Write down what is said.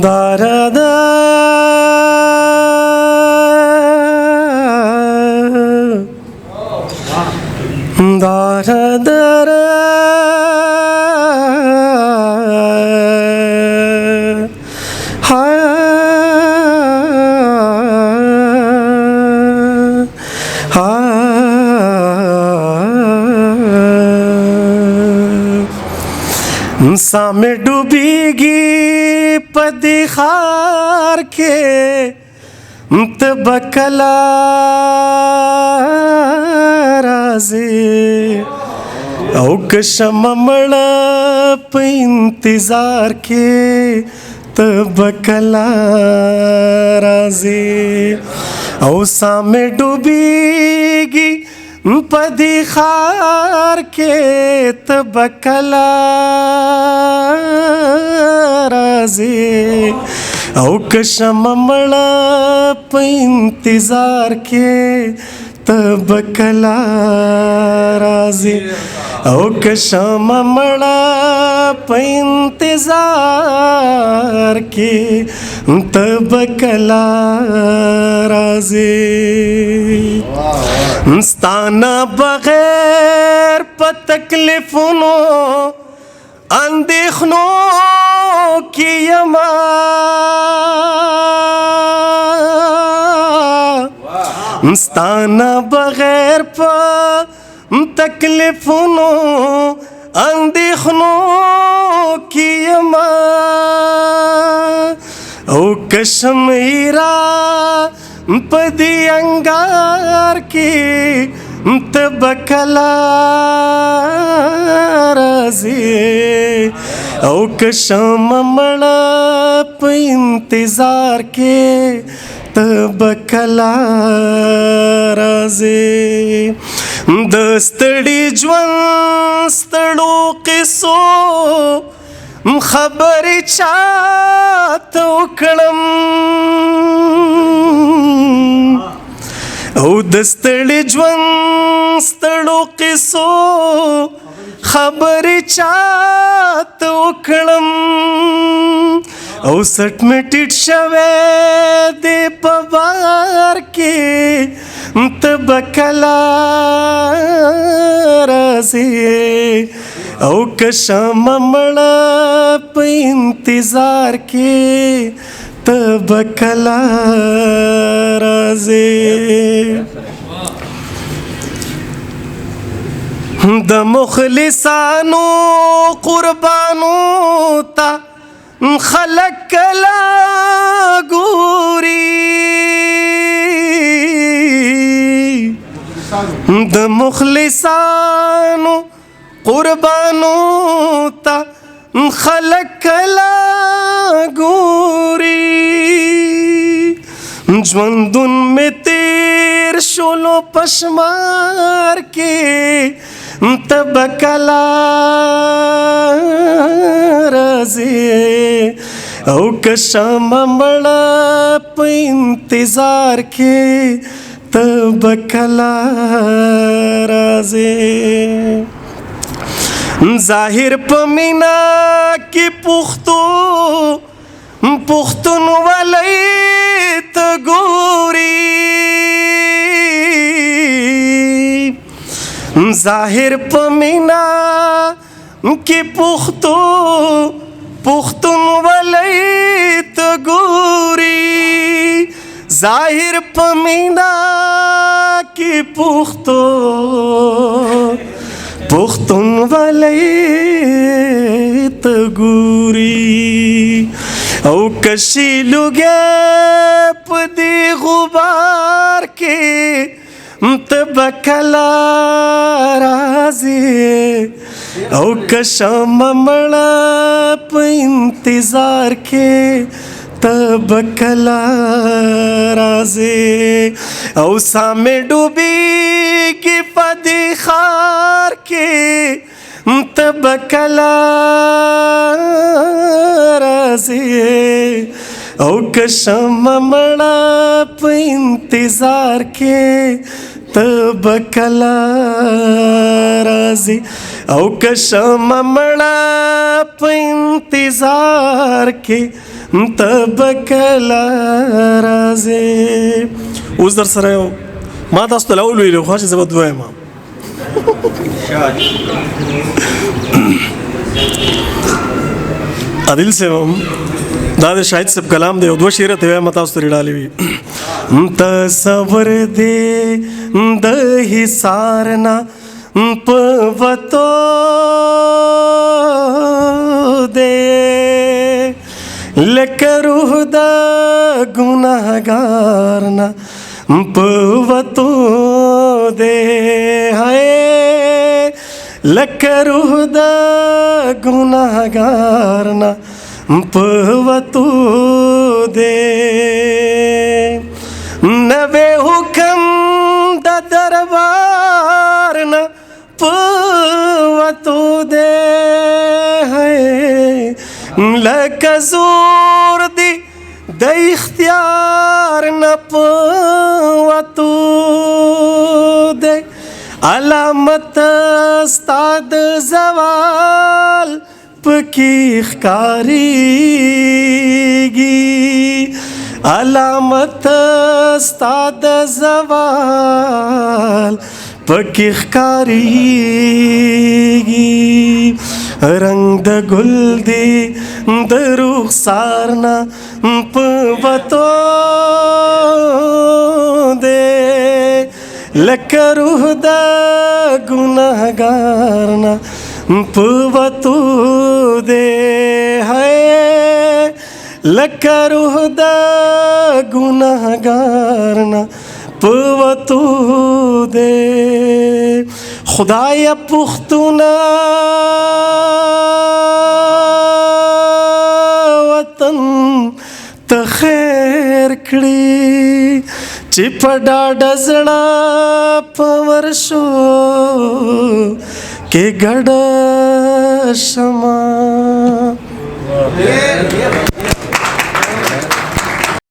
دارا دا دارا دارا सामे डूबेगी पदिखार के तबकला राज़े औ कशम मड़ा पे इंतजार के तबकला राज़े औ सामे डूबेगी पदिखार के तबकला राज़े औ कशम मड़ा पे इंतजार के तबकला राज़े औ कशम मड़ा पे इंतजार के तबकला राज़े स्ताना बगैर प तकलीफों अंदेशनों की यमा स्ताना बगैर प तकलीफों अंदेशनों की यमा ओ कश्मीरा पदी अंगार की तबकला राज़े औ कशम मड़ा पे इंतजार के तबकला राज़े दस्तड़ी ज्वन स्तड़ो किसो खबर चात उकड़म औ दस्तड़ी ज्वन स्तड़ो किसो खबर चात उकड़म औ सट में टिट शवे दे पवार के तबकला राज़े औ कशम मड़ा पे इंतजार के तबकला राज़े द मुखलिसानो कुर्बानो ता खलक कला गोरी द मुखलिसानो कुर्बानो ता खलक कला गोरी ज्वंदुन में तेर शोलो पशमार के तबकला राज़े औ कशम मड़ा पे इंतजार के तबकला राज़े जाहिर पमीना की पुख्तो पुख्तुन वाले तगोरी जाहिर पमीना की पुख्तो पुख्तुन वाले तगोरी जाहिर पमीना की पुख्तो पुख्तुन वाले तगोरी औ कशीलुगे पदी गुबार के तबकला राज़े औ कशम मड़ा पे इंतजार के तबकला राज़े औ सामे डूबेगी पदिखार के तबकला राज़े औ कशम मड़ा पे इंतजार के तबकला राज़े औ कशम मड़ा पे इंतजार के تب کله راځې. اوس در سره یو ما تاسو ته اول ویلو خو چې زه به دویم عادل صاحب دا د شاهد صاحب کلام دی او دوه شعر ته وایم تاسو ته ډالې وي. تصور دې د حصار نه په وتو دې لکه روح د ګناهګار نه په وتو دې هاي لکه روح د ګناهګار نه په وتو دې نوې حکم د دربار نه په وتو دې هاي لکه زور دی د اختیار نه په وتو دې علامت ستا د زوال پکې ښکارېږي علامت ستا د زوال پکې ښکارېږي رنگ د ګل دی د رخسار نه په وتو دی لکه روح د ګناهګار نه په وتو دی هاي لکه روح د ګناهګار نه په وتو دی. خدای پښتونه وطن ته خیر کړي چې په ډاډه زړه په ورشو کې ګډه شمه.